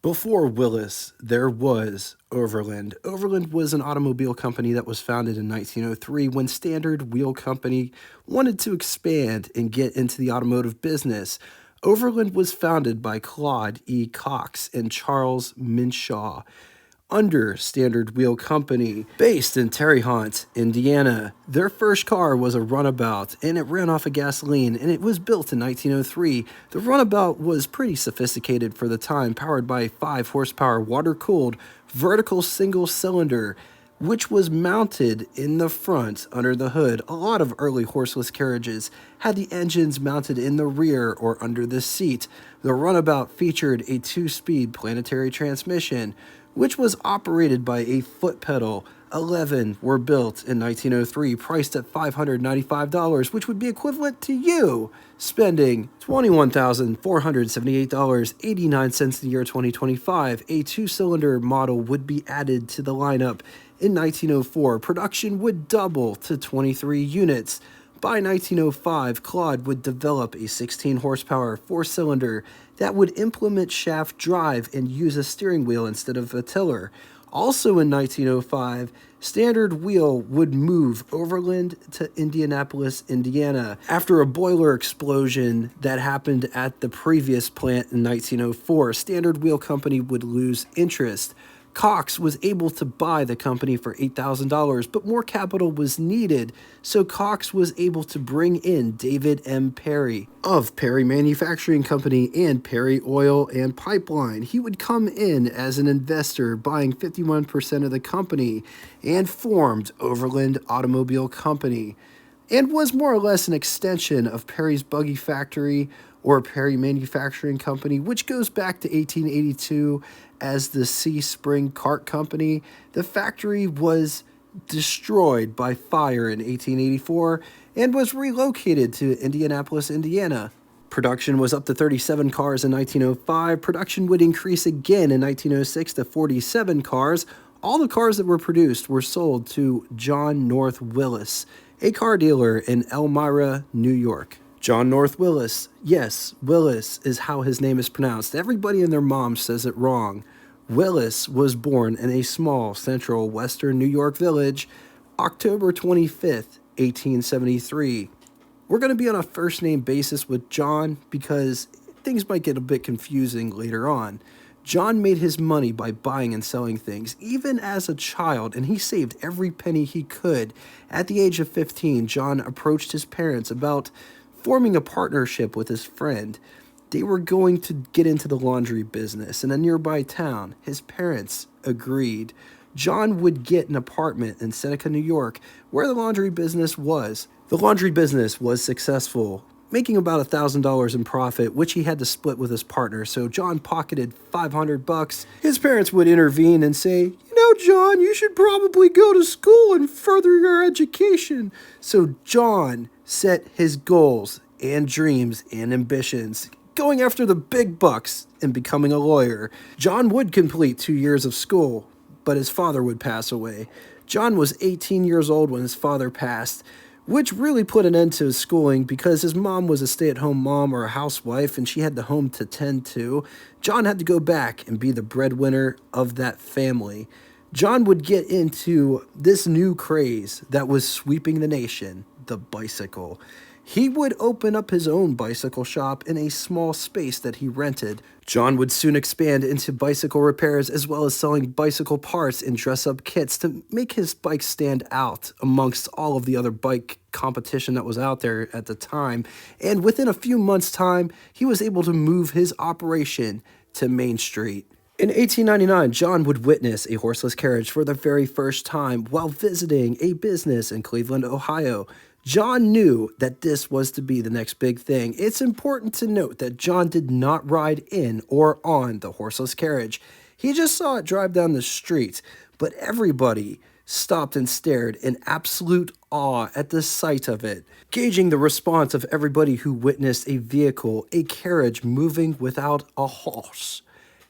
Before Willys, there was Overland. Overland was an automobile company that was founded in 1903 when Standard Wheel Company wanted to expand and get into the automotive business. Overland was founded by Claude E. Cox and Charles Minshaw under Standard Wheel Company, based in Terre Haute, Indiana. Their first car was a runabout, and it ran off of gasoline, and it was built in 1903. The runabout was pretty sophisticated for the time, powered by 5 horsepower water-cooled vertical single-cylinder, which was mounted in the front under the hood. A lot of early horseless carriages had the engines mounted in the rear or under the seat. The runabout featured a 2-speed planetary transmission, which was operated by a foot pedal. 11 were built in 1903, priced at $595, which would be equivalent to you spending $21,478.89 in the year 2025. A 2-cylinder model would be added to the lineup in 1904. Production would double to 23 units. By 1905, Claude would develop a 16 horsepower 4-cylinder that would implement shaft drive and use a steering wheel instead of a tiller. Also in 1905, Standard Wheel would move Overland to Indianapolis, Indiana. After a boiler explosion that happened at the previous plant in 1904, Standard Wheel Company would lose interest. Cox was able to buy the company for $8,000, but more capital was needed, so Cox was able to bring in David M. Parry of Parry Manufacturing Company and Parry Oil and Pipeline. He would come in as an investor, buying 51% of the company, and formed Overland Automobile Company, and was more or less an extension of Parry's Buggy Factory or Parry Manufacturing Company, which goes back to 1882 as the Sea Spring Cart Company. The factory was destroyed by fire in 1884 and was relocated to Indianapolis, Indiana. Production was up to 37 cars in 1905. Production would increase again in 1906 to 47 cars. All the cars that were produced were sold to John North Willys, a car dealer in Elmira, New York. John North Willys. Yes, Willys is how his name is pronounced. Everybody and their mom says it wrong. Willys was born in a small central western New York village, October 25th, 1873. We're going to be on a first name basis with John because things might get a bit confusing later on. John made his money by buying and selling things, even as a child, and he saved every penny he could. At the age of 15, John approached his parents about forming a partnership with his friend. They were going to get into the laundry business in a nearby town. His parents agreed. John would get an apartment in Seneca, New York, where the laundry business was. The laundry business was successful, making about $1,000 in profit, which he had to split with his partner. So John pocketed $500. His parents would intervene and say, John, you should probably go to school and further your education. So John set his goals and dreams and ambitions, going after the big bucks and becoming a lawyer. John would complete 2 years of school, but his father would pass away. John was 18 years old when his father passed, which really put an end to his schooling because his mom was a stay-at-home mom or a housewife and she had the home to tend to. John had to go back and be the breadwinner of that family. John would get into this new craze that was sweeping the nation, the bicycle. He would open up his own bicycle shop in a small space that he rented. John would soon expand into bicycle repairs as well as selling bicycle parts and dress-up kits to make his bike stand out amongst all of the other bike competition that was out there at the time. And within a few months' time, he was able to move his operation to Main Street. In 1899, John would witness a horseless carriage for the very first time while visiting a business in Cleveland, Ohio. John knew that this was to be the next big thing. It's important to note that John did not ride in or on the horseless carriage. He just saw it drive down the street, but everybody stopped and stared in absolute awe at the sight of it, gauging the response of everybody who witnessed a vehicle, a carriage moving without a horse.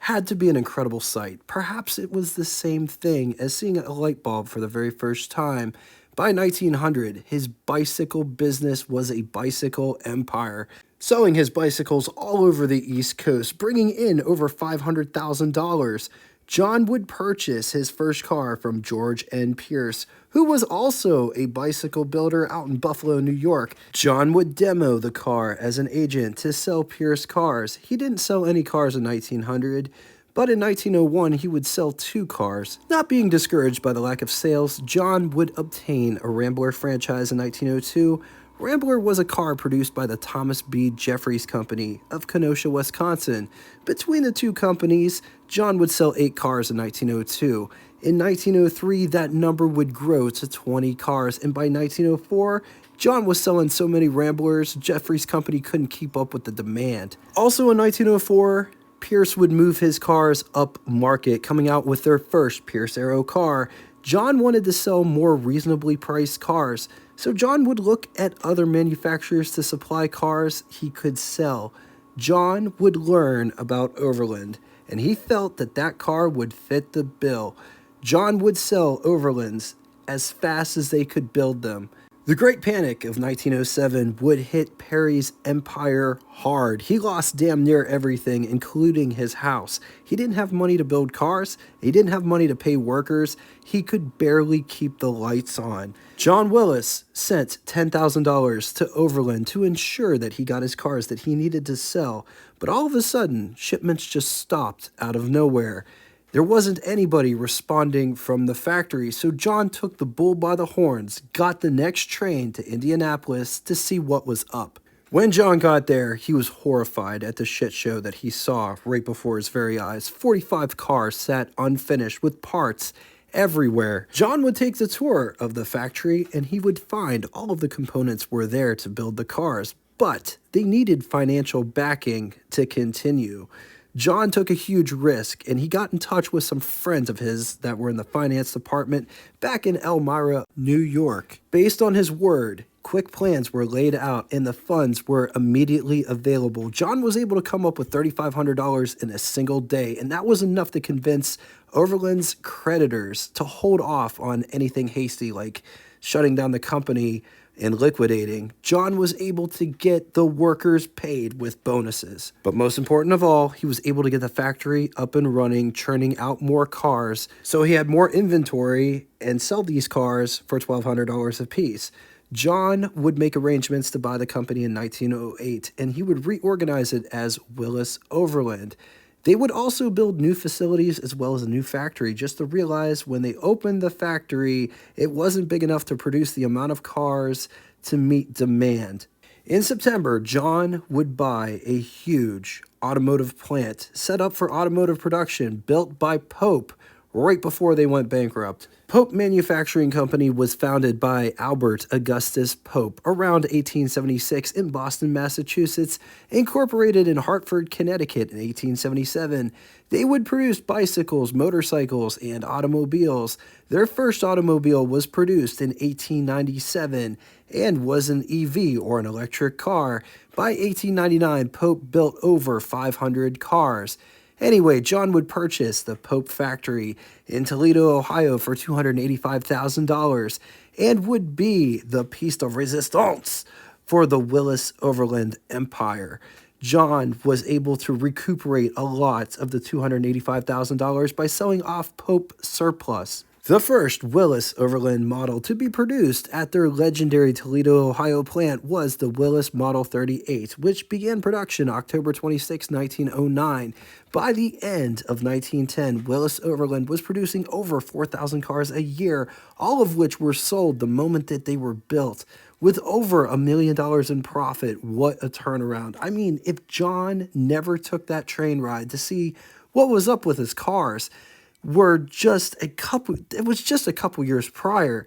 Had to be an incredible sight. Perhaps it was the same thing as seeing a light bulb for the very first time. By 1900, his bicycle business was a bicycle empire. selling his bicycles all over the East Coast, bringing in over $500,000. John would purchase his first car from George N. Pierce, who was also a bicycle builder out in Buffalo, New York. John would demo the car as an agent to sell Pierce cars. He didn't sell any cars in 1900, but in 1901 he would sell 2 cars. Not being discouraged by the lack of sales, John would obtain a Rambler franchise in 1902. Rambler was a car produced by the Thomas B. Jeffries Company of Kenosha, Wisconsin. Between the two companies, John would sell 8 cars in 1902. In 1903, that number would grow to 20 cars, and by 1904, John was selling so many Ramblers, Jeffries Company couldn't keep up with the demand. Also in 1904, Pierce would move his cars up market, coming out with their first Pierce Arrow car. John wanted to sell more reasonably priced cars, so John would look at other manufacturers to supply cars he could sell. John would learn about Overland, and he felt that that car would fit the bill. John would sell Overlands as fast as they could build them. The Great Panic of 1907 would hit Perry's empire hard. He lost damn near everything, including his house. He didn't have money to build cars. He didn't have money to pay workers. He could barely keep the lights on. John Willys sent $10,000 to Overland to ensure that he got his cars that he needed to sell. But all of a sudden, shipments just stopped out of nowhere. There wasn't anybody responding from the factory, so John took the bull by the horns, got the next train to Indianapolis to see what was up. When John got there, he was horrified at the shit show that he saw right before his very eyes. 45 cars sat unfinished with parts everywhere. John would take the tour of the factory and he would find all of the components were there to build the cars, but they needed financial backing to continue. John took a huge risk, and he got in touch with some friends of his that were in the finance department back in Elmira, New York. Based on his word, quick plans were laid out, and the funds were immediately available. John was able to come up with $3,500 in a single day, and that was enough to convince Overland's creditors to hold off on anything hasty like shutting down the company and liquidating. John was able to get the workers paid with bonuses. But most important of all, he was able to get the factory up and running, churning out more cars, so he had more inventory and sell these cars for $1,200 a piece. John would make arrangements to buy the company in 1908, and he would reorganize it as Willys Overland. They would also build new facilities as well as a new factory, just to realize when they opened the factory, it wasn't big enough to produce the amount of cars to meet demand. In September, John would buy a huge automotive plant set up for automotive production built by Pope right before they went bankrupt. Pope Manufacturing Company was founded by Albert Augustus Pope around 1876 in Boston, Massachusetts, incorporated in Hartford, Connecticut in 1877. They would produce bicycles, motorcycles, and automobiles. Their first automobile was produced in 1897 and was an EV, or an electric car. By 1899, Pope built over 500 cars. Anyway, John would purchase the Pope factory in Toledo, Ohio for $285,000 and would be the piece de resistance for the Willys Overland Empire. John was able to recuperate a lot of the $285,000 by selling off Pope surplus. The first Willys Overland model to be produced at their legendary Toledo, Ohio plant was the Willys Model 38, which began production October 26, 1909. By the end of 1910, Willys Overland was producing over 4,000 cars a year, all of which were sold the moment that they were built. With over $1 million in profit, what a turnaround. I mean, if John never took that train ride to see what was up with his cars, it was just a couple years prior,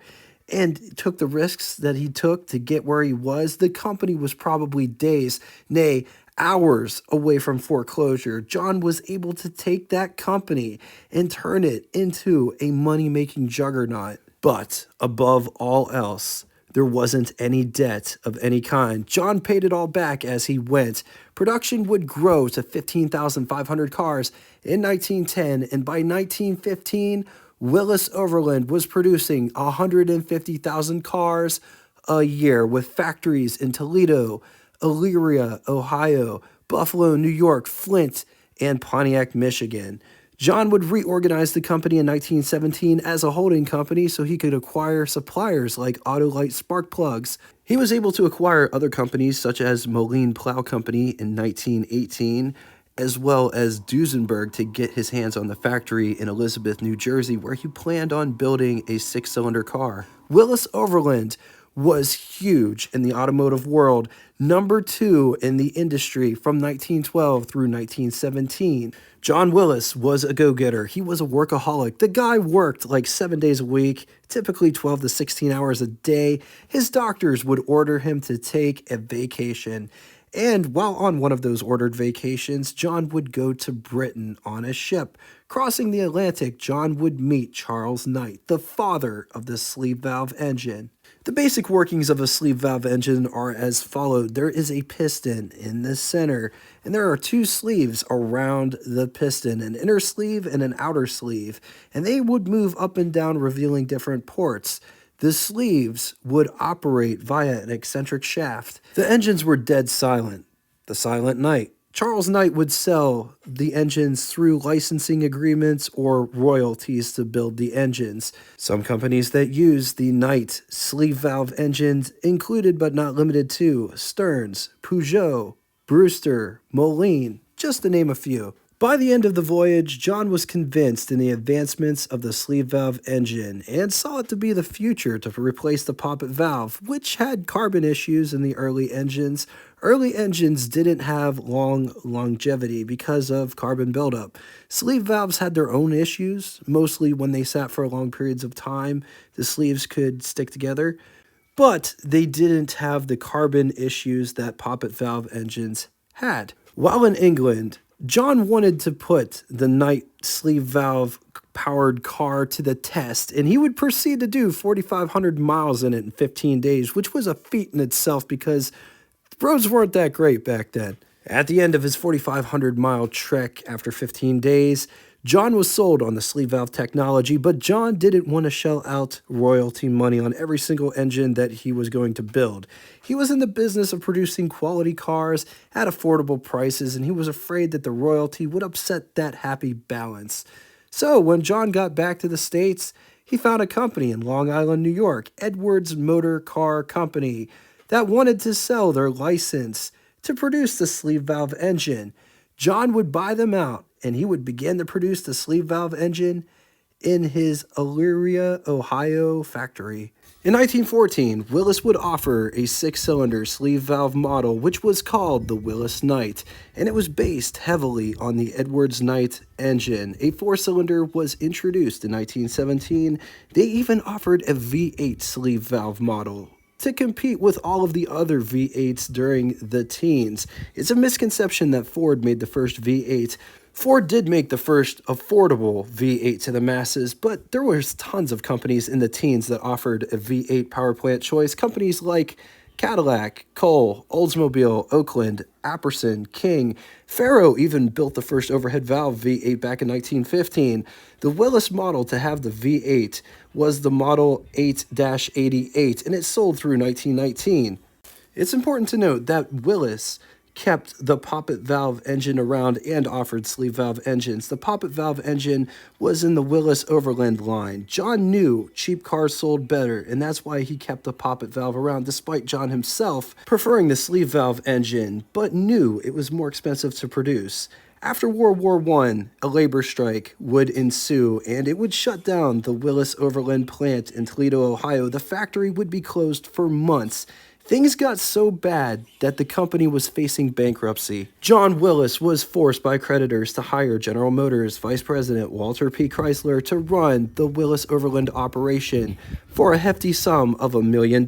and took the risks that he took to get where he was, the company was probably days, nay, hours away from foreclosure. John was able to take that company and turn it into a money-making juggernaut. But above all else, there wasn't any debt of any kind. John paid it all back as he went. Production would grow to 15,500 cars in 1910, and by 1915, Willys Overland was producing 150,000 cars a year with factories in Toledo, Elyria, Ohio, Buffalo, New York, Flint, and Pontiac, Michigan. John would reorganize the company in 1917 as a holding company so he could acquire suppliers like Autolite spark plugs. He was able to acquire other companies such as Moline Plow Company in 1918, as well as Duesenberg to get his hands on the factory in Elizabeth, New Jersey, where he planned on building a six-cylinder car. Willys Overland was huge in the automotive world, number 2 in the industry from 1912 through 1917. John Willys was a go-getter. He was a workaholic. The guy worked like 7 days a week, typically 12 to 16 hours a day. His doctors would order him to take a vacation. And while on one of those ordered vacations, John would go to Britain on a ship. Crossing the Atlantic, John would meet Charles Knight, the father of the sleeve valve engine. The basic workings of a sleeve valve engine are as followed. There is a piston in the center, and there are 2 sleeves around the piston, an inner sleeve and an outer sleeve, and they would move up and down, revealing different ports. The sleeves would operate via an eccentric shaft. The engines were dead silent. The silent night. Charles Knight would sell the engines through licensing agreements or royalties to build the engines. Some companies that use the Knight sleeve valve engines included but not limited to Stearns, Peugeot, Brewster, Moline, just to name a few. By the end of the voyage, John was convinced in the advancements of the sleeve valve engine and saw it to be the future to replace the poppet valve, which had carbon issues in the early engines. Early engines didn't have long longevity because of carbon buildup. Sleeve valves had their own issues, mostly when they sat for long periods of time, the sleeves could stick together, but they didn't have the carbon issues that poppet valve engines had. While in England, John wanted to put the Knight sleeve valve powered car to the test, and he would proceed to do 4,500 miles in it in 15 days, which was a feat in itself because roads weren't that great back then. At the end of his 4,500-mile trek after 15 days, John was sold on the sleeve valve technology, but John didn't want to shell out royalty money on every single engine that he was going to build. He was in the business of producing quality cars at affordable prices, and he was afraid that the royalty would upset that happy balance. So when John got back to the States, he found a company in Long Island, New York, Edwards Motor Car Company, that wanted to sell their license to produce the sleeve valve engine. John would buy them out, and he would begin to produce the sleeve valve engine in his Elyria, Ohio factory. In 1914, Willys would offer a 6-cylinder sleeve valve model, which was called the Willys Knight, and it was based heavily on the Edwards Knight engine. A 4-cylinder was introduced in 1917. They even offered a V8 sleeve valve model to compete with all of the other V8s during the teens. It's a misconception that Ford made the first V8. Ford did make the first affordable V8 to the masses, but there was tons of companies in the teens that offered a V8 power plant choice. Companies like Cadillac, Cole, Oldsmobile, Oakland, Apperson, King. Faro even built the first overhead valve V8 back in 1915. The Willys model to have the V8 was the Model 8-88, and it sold through 1919. It's important to note that Willys kept the poppet valve engine around and offered sleeve valve engines. The poppet valve engine was in the Willys Overland line. John knew cheap cars sold better, and that's why he kept the poppet valve around, despite John himself preferring the sleeve valve engine, but knew it was more expensive to produce. After World War I, a labor strike would ensue, and it would shut down the Willys Overland plant in Toledo, Ohio. The factory would be closed for months. Things got so bad that the company was facing bankruptcy. John Willys was forced by creditors to hire General Motors Vice President Walter P. Chrysler to run the Willys Overland operation for a hefty sum of $1 million.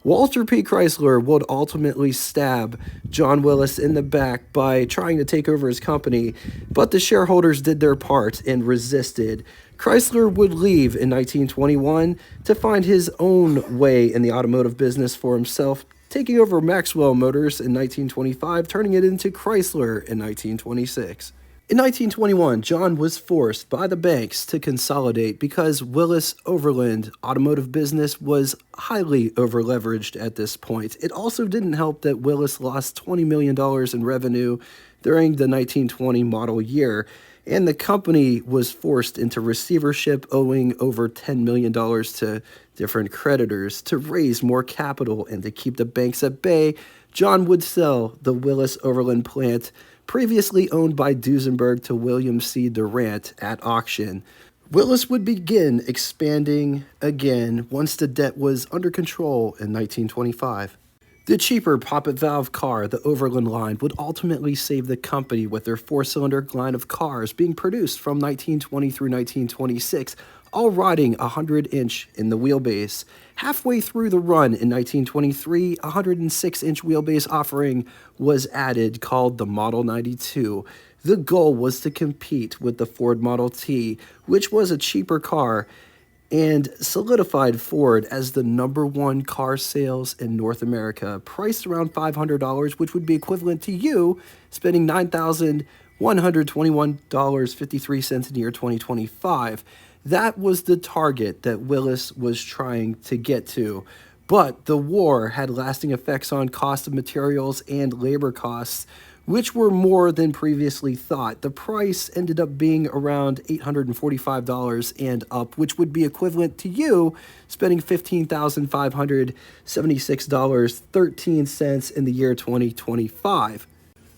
Walter P. Chrysler would ultimately stab John Willys in the back by trying to take over his company, but the shareholders did their part and resisted. Chrysler would leave in 1921 to find his own way in the automotive business for himself, taking over Maxwell Motors in 1925, turning it into Chrysler in 1926. In 1921, John was forced by the banks to consolidate because Willys Overland automotive business was highly overleveraged at this point. It also didn't help that Willys lost $20 million in revenue during the 1920 model year, and the company was forced into receivership, owing over $10 million to different creditors. To raise more capital and to keep the banks at bay, John would sell the Willys Overland plant, previously owned by Duesenberg, to William C. Durant at auction. Willys would begin expanding again once the debt was under control in 1925. The cheaper poppet valve car, the Overland line, would ultimately save the company, with their four-cylinder line of cars being produced from 1920 through 1926, all riding 100-inch in the wheelbase. Halfway through the run in 1923, a 106-inch wheelbase offering was added called the Model 92. The goal was to compete with the Ford Model T, which was a cheaper car, and solidified Ford as the #1 car sales in North America, priced around $500, which would be equivalent to you spending $9,121.53 in the year 2025. That was the target that Willys was trying to get to. But the war had lasting effects on cost of materials and labor costs, which were more than previously thought. The price ended up being around $845 and up, which would be equivalent to you spending $15,576.13 in the year 2025.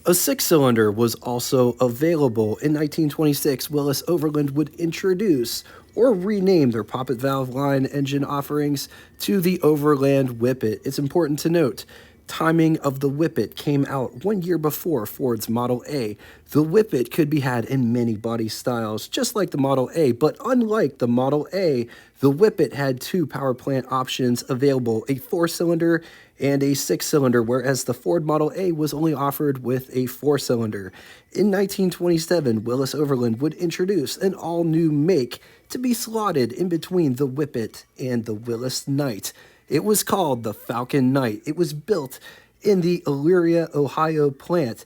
A six-cylinder was also available. In 1926, Willys Overland would introduce or rename their poppet valve line engine offerings to the Overland Whippet. It's important to note, timing of the Whippet came out 1 year before Ford's Model A. The Whippet could be had in many body styles, just like the Model A, but unlike the Model A, the Whippet had two power plant options available, a four-cylinder and a six-cylinder, whereas the Ford Model A was only offered with a four-cylinder. In 1927, Willys Overland would introduce an all-new make to be slotted in between the Whippet and the Willys Knight. It was called the Falcon Knight. It was built in the Elyria, Ohio plant,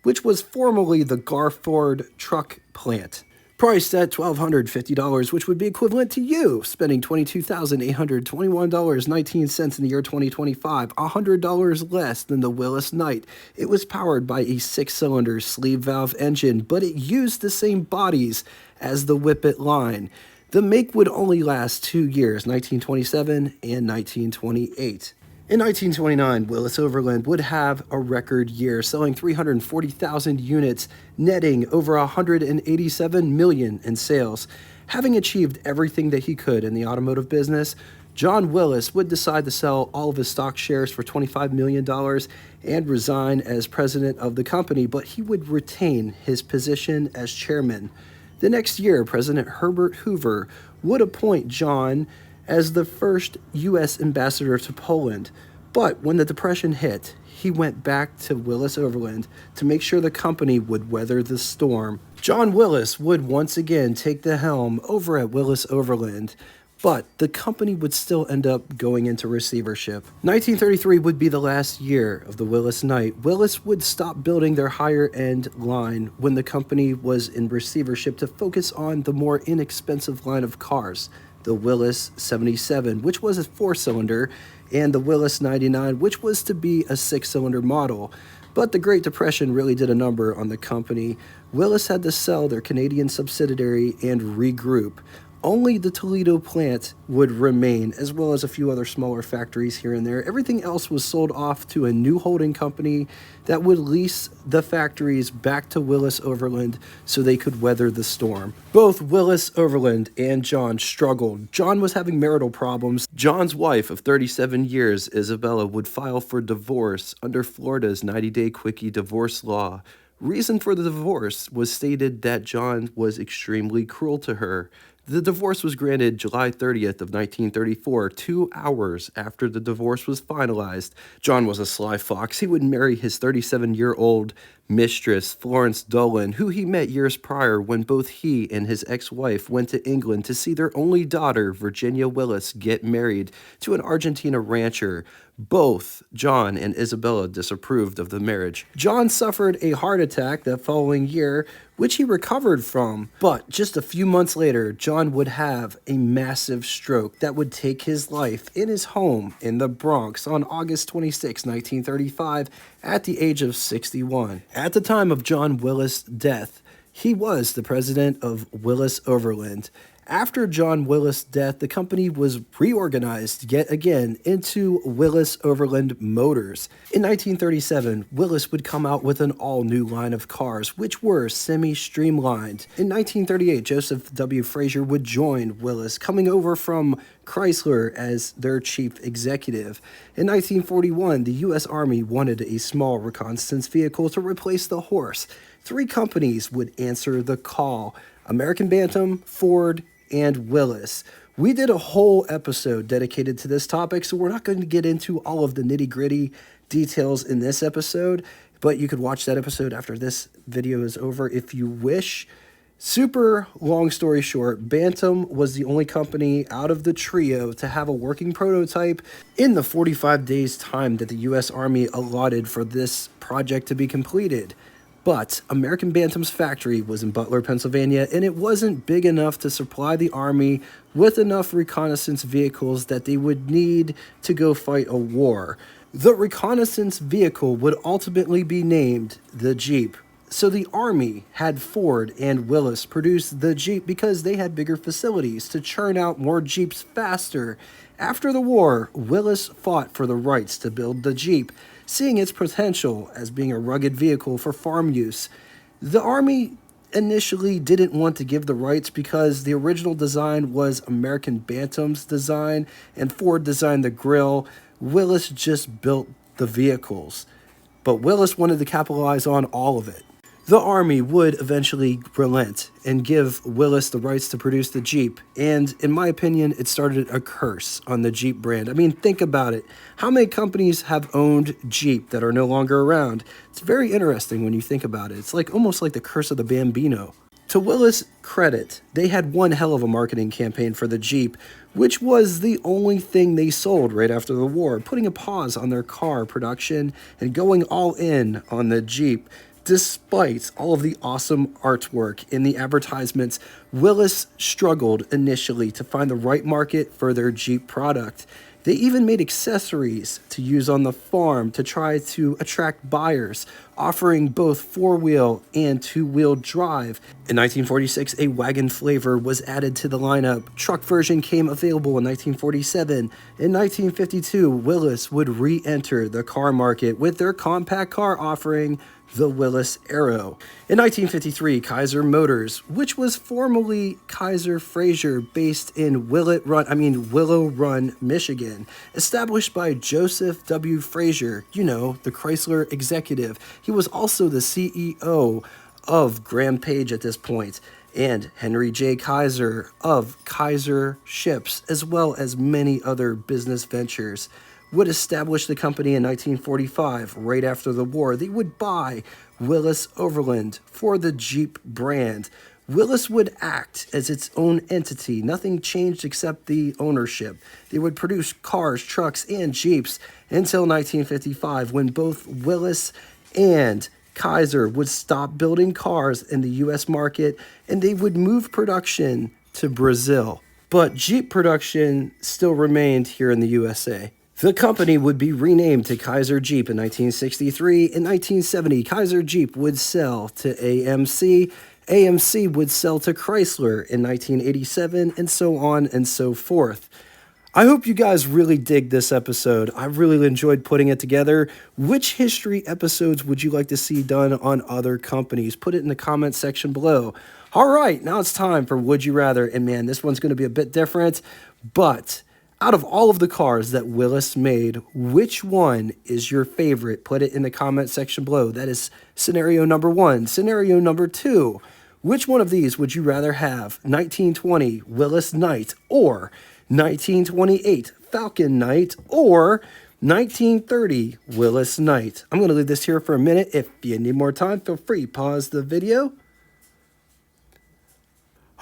which was formerly the Garford truck plant. Priced at $1,250, which would be equivalent to you spending $22,821.19 in the year 2025, $100 less than the Willys Knight. It was powered by a six-cylinder sleeve valve engine, but it used the same bodies as the Whippet line. The make would only last 2 years, 1927 and 1928. In 1929, Willys Overland would have a record year, selling 340,000 units, netting over $187 million in sales. Having achieved everything that he could in the automotive business, John Willys would decide to sell all of his stock shares for $25 million and resign as president of the company, but he would retain his position as chairman. The next year, President Herbert Hoover would appoint John as the first U.S. ambassador to Poland. But when the Depression hit, he went back to Willys Overland to make sure the company would weather the storm. John Willys would once again take the helm over at Willys Overland, but the company would still end up going into receivership. 1933 would be the last year of the Willys Knight. Willys would stop building their higher-end line when the company was in receivership to focus on the more inexpensive line of cars, the Willys 77, which was a four-cylinder, and the Willys 99, which was to be a six-cylinder model. But the Great Depression really did a number on the company. Willys had to sell their Canadian subsidiary and regroup. Only the Toledo plant would remain, as well as a few other smaller factories here and there. Everything else was sold off to a new holding company that would lease the factories back to Willys Overland so they could weather the storm. Both Willys Overland and John struggled. John was having marital problems. John's wife of 37 years, Isabella, would file for divorce under Florida's 90-day quickie divorce law. Reason for the divorce was stated that John was extremely cruel to her. The divorce was granted July 30th of 1934, 2 hours after the divorce was finalized. John was a sly fox. He would marry his 37-year-old mistress Florence Dolan, who he met years prior when both he and his ex-wife went to England to see their only daughter, Virginia Willis, get married to an Argentina rancher. Both John and Isabella disapproved of the marriage. John suffered a heart attack that following year, which he recovered from, but just a few months later, John would have a massive stroke that would take his life in his home in the Bronx on August 26, 1935, at the age of 61. At the time of John Willis' death, he was the president of Willys Overland. After John Willis' death, the company was reorganized yet again into Willys Overland Motors. In 1937, Willys would come out with an all-new line of cars, which were semi-streamlined. In 1938, Joseph W. Frazier would join Willys, coming over from Chrysler as their chief executive. In 1941, the U.S. Army wanted a small reconnaissance vehicle to replace the horse. 3 companies would answer the call: American Bantam, Ford, and Willys. We did a whole episode dedicated to this topic, so we're not going to get into all of the nitty-gritty details in this episode, but you could watch that episode after this video is over if you wish. Super long story short, Bantam was the only company out of the trio to have a working prototype in the 45 days time that the U.S. Army allotted for this project to be completed. But American Bantam's factory was in Butler, Pennsylvania, and it wasn't big enough to supply the Army with enough reconnaissance vehicles that they would need to go fight a war. The reconnaissance vehicle would ultimately be named the Jeep. So the Army had Ford and Willys produce the Jeep because they had bigger facilities to churn out more Jeeps faster. After the war, Willys fought for the rights to build the Jeep, seeing its potential as being a rugged vehicle for farm use. The Army initially didn't want to give the rights because the original design was American Bantam's design and Ford designed the grille. Willys just built the vehicles, but Willys wanted to capitalize on all of it. The Army would eventually relent and give Willys the rights to produce the Jeep, and in my opinion, it started a curse on the Jeep brand. I mean, think about it. How many companies have owned Jeep that are no longer around? It's very interesting when you think about it. It's like almost like the curse of the Bambino. To Willys' credit, they had one hell of a marketing campaign for the Jeep, which was the only thing they sold right after the war, putting a pause on their car production and going all in on the Jeep. Despite all of the awesome artwork in the advertisements, Willys struggled initially to find the right market for their Jeep product. They even made accessories to use on the farm to try to attract buyers, offering both 4-wheel and 2-wheel drive. In 1946, a wagon flavor was added to the lineup. Truck version came available in 1947. In 1952, Willys would re-enter the car market with their compact car offering, the Willys Aero. In 1953, Kaiser Motors, which was formerly Kaiser Frazier, based in Willow Run, Michigan, established by Joseph W. Frazier, the Chrysler executive. He was also the CEO of Graham Page at this point, and Henry J. Kaiser of Kaiser Ships, as well as many other business ventures, would establish the company in 1945. Right after the war, they would buy Willys Overland for the Jeep brand. Willys would act as its own entity. Nothing changed except the ownership. They would produce cars, trucks, and Jeeps until 1955, when both Willys and Kaiser would stop building cars in the U.S. market, and they would move production to Brazil. But Jeep production still remained here in the USA. The company would be renamed to Kaiser Jeep in 1963. In 1970, Kaiser Jeep would sell to AMC. AMC would sell to Chrysler in 1987, and so on and so forth. I hope you guys really dig this episode. I really enjoyed putting it together. Which history episodes would you like to see done on other companies? Put it in the comment section below. All right, now it's time for Would You Rather. And man, this one's going to be a bit different, but out of all of the cars that Willys made, which one is your favorite? Put it in the comment section below. That is scenario number 1. Scenario number 2, which one of these would you rather have? 1920 Willys Knight, or 1928 Falcon Knight, or 1930 Willys Knight. I'm going to leave this here for a minute. If you need more time, feel free, pause the video.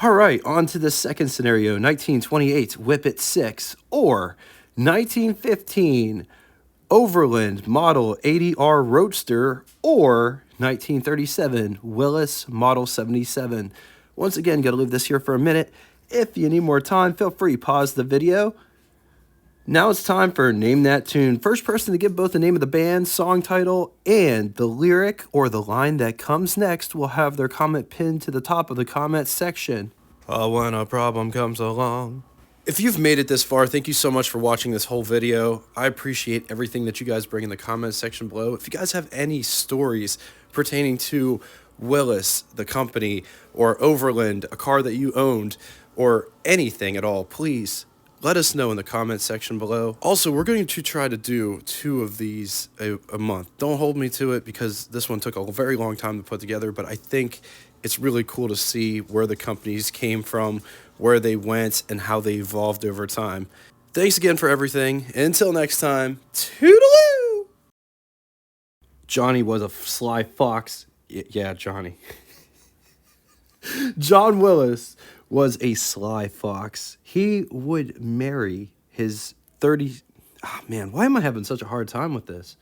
All right, on to the second scenario, 1928 Whippet 6 or 1915 Overland Model 80R Roadster or 1937 Willys Model 77. Once again, got to leave this here for a minute. If you need more time, feel free, pause the video. Now it's time for Name That Tune. First person to give both the name of the band, song title, and the lyric or the line that comes next will have their comment pinned to the top of the comment section. When a problem comes along. If you've made it this far, thank you so much for watching this whole video. I appreciate everything that you guys bring in the comment section below. If you guys have any stories pertaining to Willys, the company, or Overland, a car that you owned, or anything at all, please let us know in the comment section below. Also, we're going to try to do 2 of these a month. Don't hold me to it because this one took a very long time to put together, but I think it's really cool to see where the companies came from, where they went, and how they evolved over time. Thanks again for everything. Until next time, toodaloo! Johnny was a sly fox. Yeah, Johnny. John Willys was a sly fox. He would marry his 30... Oh, man, why am I having such a hard time with this?